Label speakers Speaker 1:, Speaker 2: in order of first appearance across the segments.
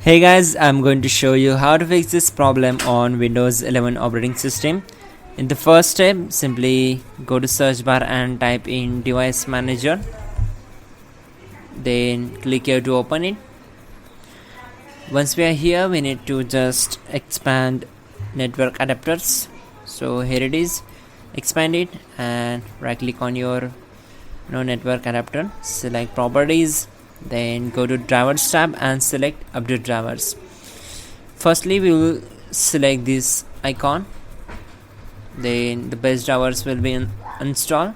Speaker 1: Hey guys, I'm going to show you how to fix this problem on Windows 11 operating system. In the first step, simply go to search bar and type in device manager. Then click here to open it. Once we are here, we need to just expand network adapters. So here it is. Expand it and right click on your network adapter. Select properties. Then go to drivers tab and select update drivers. Firstly, we will select this icon. Then the base drivers will be installed.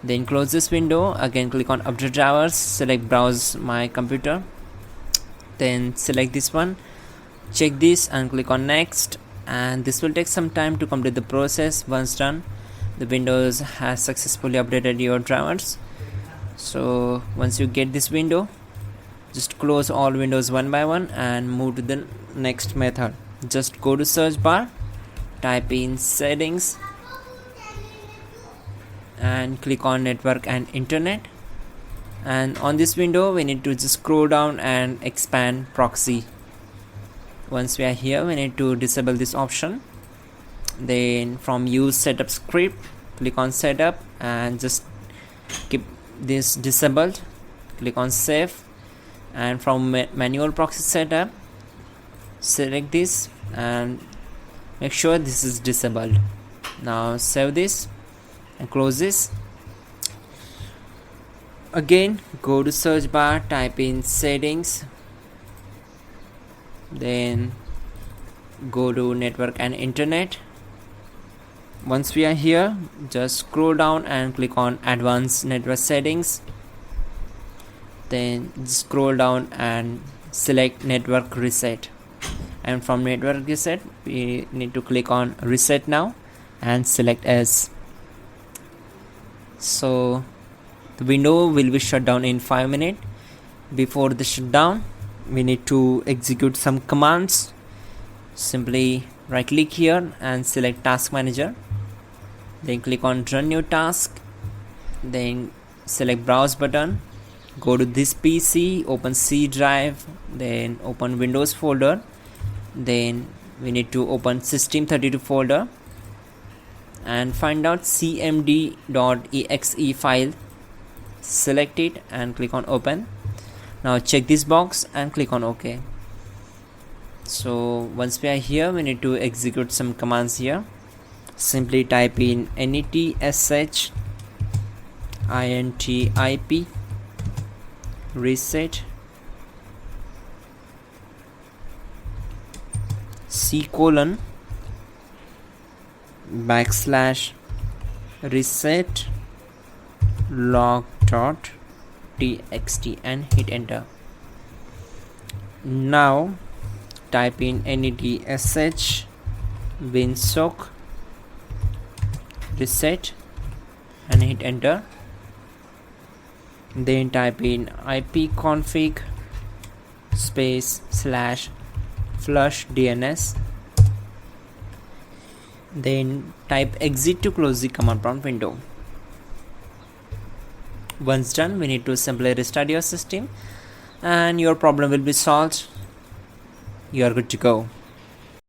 Speaker 1: Then close this window. Again click on update drivers. Select browse my computer. Then select this one. Check this and click on next. And this will take some time to complete the process. Once done, the Windows has successfully updated your drivers. So once you get this window, just close all windows one by one and move to the next method. Just go to search bar, type in settings and click on network and internet. And on this window we need to just scroll down and expand proxy. Once we are here, we need to disable this option. Then from use setup script, click on setup and just keep this disabled. Click on save. And from manual proxy setup, select this and make sure this is disabled. Now save this and close this. Again go to search bar, type in settings, then go to network and internet. Once we are here, just scroll down and click on advanced network settings. Then scroll down and select network reset, and from network reset we need to click on reset now and select as. So the window will be shut down in 5 minutes. Before the shutdown, we need to execute some commands. Simply right click here and select task manager, then click on run new task, then select browse button. Go to this PC, open C drive, then open Windows folder. Then we need to open system32 folder and find out cmd.exe file. Select it and click on open. Now check this box and click on OK. So once we are here, we need to execute some commands here. Simply type in netsh intip reset :/reset log.txt and hit enter. Now type in netsh winsock reset and hit enter. Then type in ipconfig /flush DNS. Then type exit to close the command prompt window. Once done, we need to simply restart your system and your problem will be solved. You are good to go.